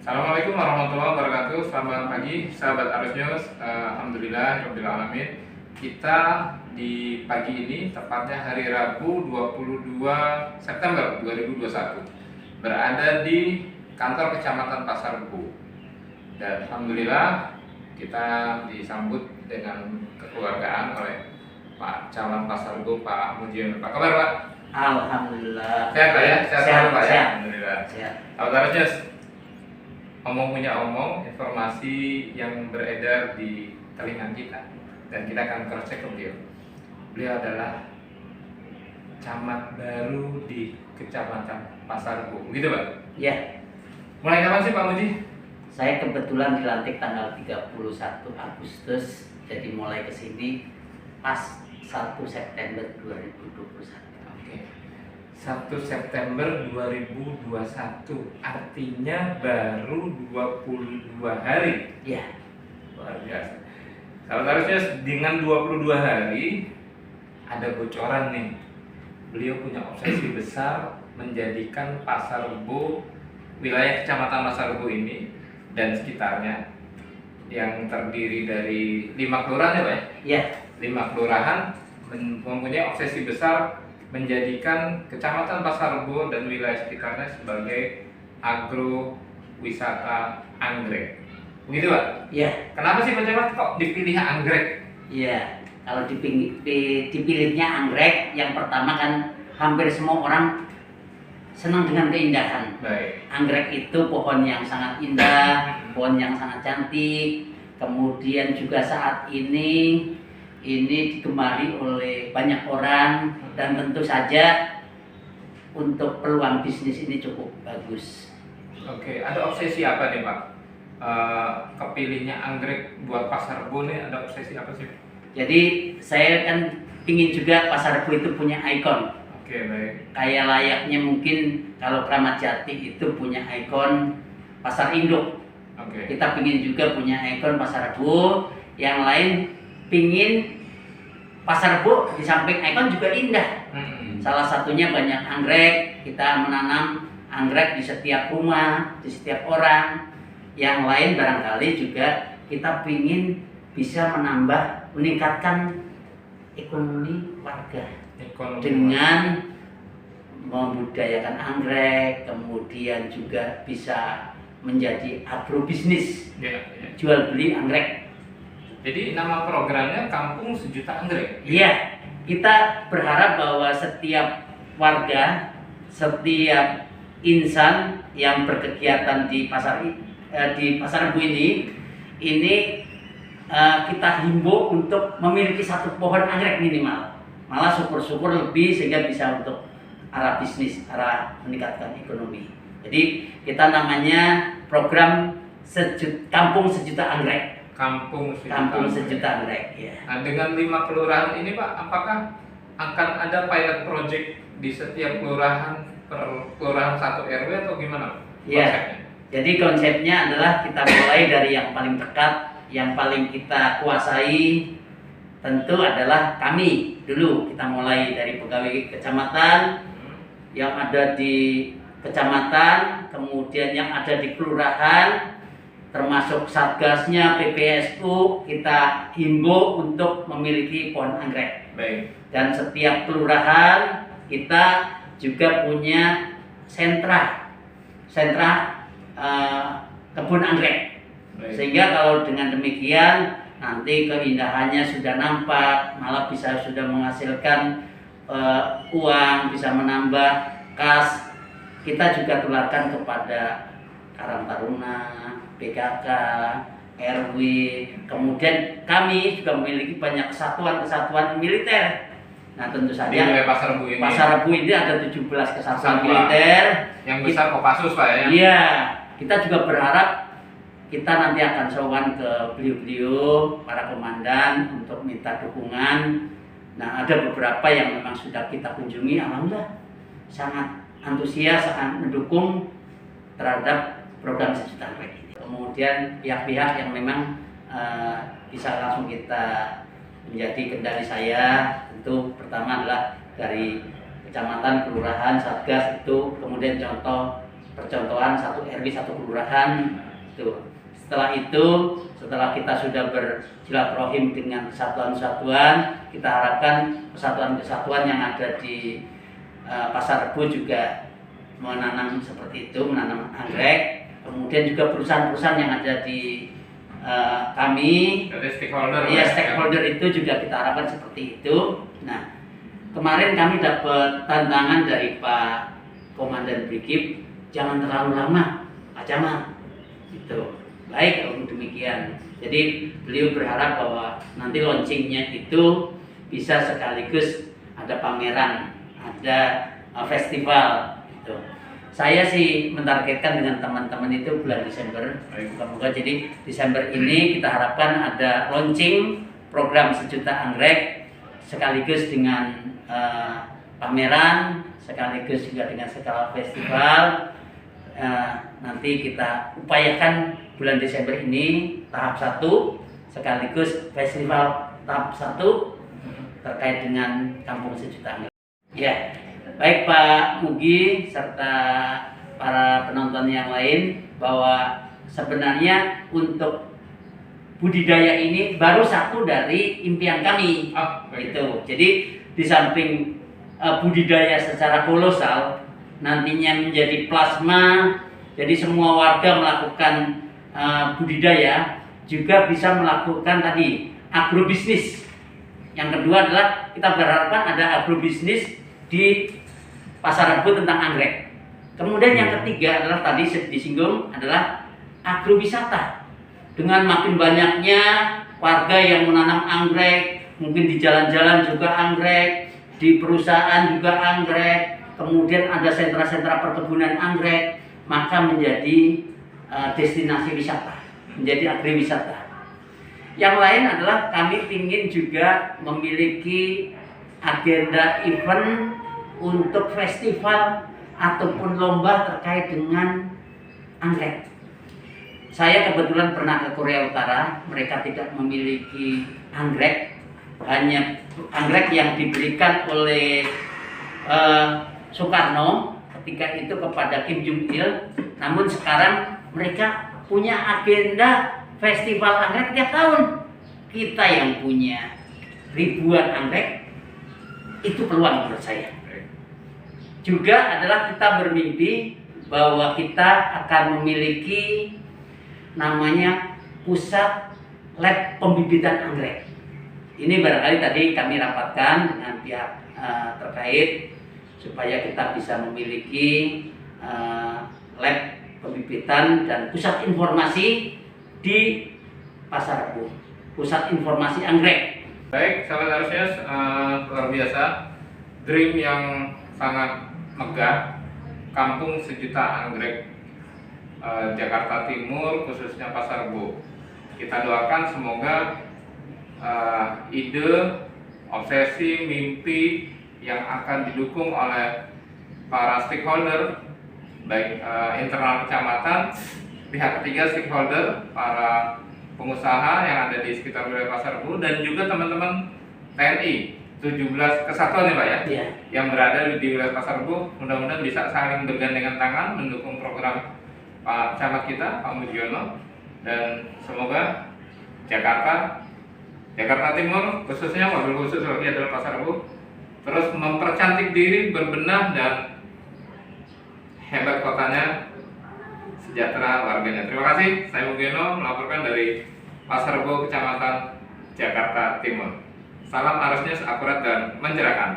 Assalamualaikum warahmatullahi wabarakatuh. Selamat pagi, sahabat Arus News. Alhamdulillah, alamin. Kita di pagi ini, tepatnya hari Rabu 22 September 2021, berada di kantor Kecamatan Pasar Rebo. Dan alhamdulillah kita disambut dengan kekeluargaan oleh Pak Camat Pasar Rebo, Pak Mujian. Apa kabar, Pak? Alhamdulillah. Sehat, Pak ya? Sehat selalu, Pak ya? Sehat. Alhamdulillah. Sehat. Sahabat Arus News, omong punya omong, informasi yang beredar di telinga kita, dan kita akan cross check ke beliau. Beliau adalah camat baru di Kecamatan Pasar Rebo, begitu Pak? Ya, Mulai kapan sih Pak Muji? saya kebetulan dilantik tanggal 31 Agustus, jadi mulai ke sini pas 1 September 2021. Oke. 1 September 2021, artinya baru 22 hari. Ya, Luar biasa. Kalau harusnya dengan 22 hari ada bocoran nih. Beliau punya obsesi besar menjadikan Pasar Rebo, wilayah Kecamatan Pasar Rebo ini dan sekitarnya yang terdiri dari 5 kelurahan ya Pak ya? ya, 5 kelurahan mempunyai obsesi besar menjadikan Kecamatan Pasar Rebo dan wilayah sekitarnya sebagai agro wisata anggrek. Begitu Pak? ya, Kenapa sih Pak Camat kok dipilih anggrek? ya. Kalau dipilihnya anggrek, yang pertama kan hampir semua orang senang dengan keindahan. Baik. Anggrek itu pohon yang sangat indah, pohon yang sangat cantik. Kemudian juga saat ini digemari oleh banyak orang, dan tentu saja untuk peluang bisnis ini cukup bagus. Oke, ada obsesi apa nih Pak? Kepilihnya anggrek buat Pasar Rebo nih, ada obsesi apa sih? Jadi saya kan ingin juga Pasar Rebo itu punya ikon. Oke, baik. Kayak layaknya mungkin kalau Kramat Jati itu punya ikon pasar induk. Oke. Kita ingin juga punya ikon Pasar Rebo. Yang lain pingin Pasar Rebo di samping ikon juga indah. Salah satunya banyak anggrek. Kita menanam anggrek di setiap rumah, di setiap orang. Yang lain barangkali juga kita ingin bisa meningkatkan ekonomi warga dengan membudayakan anggrek, kemudian juga bisa menjadi agrobisnis, Ya. jual beli anggrek. Jadi nama programnya Kampung Sejuta Anggrek. Iya, kita berharap bahwa setiap warga, setiap insan yang berkegiatan di Pasar Rebo ini kita himbau untuk memiliki satu pohon anggrek minimal. Malah syukur-syukur lebih sehingga bisa untuk arah bisnis, arah meningkatkan ekonomi. Jadi kita namanya program Kampung Sejuta Anggrek. Kampung Sejuta Anggrek, ya. Nah, dengan 5 kelurahan ini Pak, apakah akan ada pilot project di setiap kelurahan per kelurahan 1 RW atau gimana Pak? Ya. Konsepnya? Jadi konsepnya adalah kita mulai dari yang paling dekat, yang paling kita kuasai tentu adalah kami dulu. Kita mulai dari pegawai kecamatan yang ada di kecamatan, kemudian yang ada di kelurahan, termasuk satgasnya, PPSU, kita himbau untuk memiliki pohon anggrek. Baik. Dan setiap kelurahan kita juga punya sentra kebun anggrek. Baik. Sehingga kalau dengan demikian nanti keindahannya sudah nampak, malah bisa sudah menghasilkan uang, bisa menambah kas. Kita juga tularkan kepada Karang Taruna, PKK, RW, kemudian kami juga memiliki banyak kesatuan militer. Nah tentu saja Di wilayah Pasar Rebo ini. Pasar Rebo ini ada 17 kesatuan militer. Yang besar Kopassus Pak ya? Iya, kita juga berharap kita nanti akan sowan ke beliau-beliau, para komandan untuk minta dukungan. Nah ada beberapa yang memang sudah kita kunjungi, alhamdulillah sangat antusias, sangat mendukung terhadap program Sejuta Anggrek ini. Kemudian pihak-pihak yang memang bisa langsung kita menjadi kendali saya, tentu pertama adalah dari kecamatan, kelurahan, satgas itu, kemudian contoh percontohan satu RW satu kelurahan itu. Setelah kita sudah bersilaturahim dengan kesatuan-kesatuan, kita harapkan kesatuan-kesatuan yang ada di Pasar Rebo juga menanam seperti itu, menanam anggrek. Kemudian juga perusahaan-perusahaan yang ada di kami, jadi stakeholder. Ya, stakeholder itu juga kita harapkan seperti itu. Nah, kemarin kami dapat tantangan dari Pak Komandan Brigif, jangan terlalu lama, Pak Camat. Gitu. Baik, kalau demikian. Jadi beliau berharap bahwa nanti launchingnya itu bisa sekaligus ada pameran, ada festival. Gitu. Saya sih mentargetkan dengan teman-teman itu bulan Desember. Semoga jadi Desember ini kita harapkan ada launching program sejuta anggrek sekaligus dengan pameran, sekaligus juga dengan skala festival. Nanti kita upayakan bulan Desember ini tahap 1 sekaligus festival tahap 1 terkait dengan Kampung Sejuta Anggrek. Ya, baik Pak Mugi serta para penonton yang lain, bahwa sebenarnya untuk budidaya ini baru satu dari impian kami. Gitu. Jadi di samping budidaya secara kolosal nantinya menjadi plasma, jadi semua warga melakukan budidaya, juga bisa melakukan tadi agrobisnis. Yang kedua adalah kita berharapkan ada agrobisnis di Pasar Rebo tentang anggrek. Kemudian yang ketiga adalah tadi disinggung adalah agrowisata. Dengan makin banyaknya warga yang menanam anggrek, mungkin di jalan-jalan juga anggrek, di perusahaan juga anggrek, kemudian ada sentra-sentra perkebunan anggrek, maka menjadi destinasi wisata, menjadi agrowisata. Yang lain adalah kami ingin juga memiliki agenda event untuk festival ataupun lomba terkait dengan anggrek. Saya kebetulan pernah ke Korea Utara, mereka tidak memiliki anggrek, hanya anggrek yang diberikan oleh Soekarno ketika itu kepada Kim Jong Il. Namun sekarang mereka punya agenda festival anggrek tiap tahun. Kita yang punya ribuan anggrek, itu peluang menurut saya. Juga adalah kita bermimpi bahwa kita akan memiliki namanya pusat lab pembibitan anggrek. Ini barangkali tadi kami rapatkan dengan pihak terkait supaya kita bisa memiliki lab pembibitan dan pusat informasi di Pasar Rebo, pusat informasi anggrek. Baik, sahabat Arusnya, luar biasa, dream yang sangat megah, Kampung Sejuta Anggrek Jakarta Timur, khususnya Pasar Rebo. Kita doakan semoga ide, obsesi, mimpi yang akan didukung oleh para stakeholder, baik internal kecamatan, pihak ketiga stakeholder, para pengusaha yang ada di sekitar wilayah Pasar Rebo, dan juga teman-teman TNI 17 kesatuan ya Pak ya, Ya, yang berada di wilayah Pasar Rebo. Mudah-mudahan bisa saling bergandengan tangan mendukung program Pak Camat kita, Pak Mujiono, dan semoga Jakarta Timur, khususnya mobil khusus lagi adalah Pasar Rebo, terus mempercantik diri, berbenah, dan hebat kotanya, sejahtera warganya. Terima kasih, saya Mugiono melaporkan dari Pasar Rebo, Kecamatan Jakarta Timur. Salam Arus News, akurat dan mencerahkan.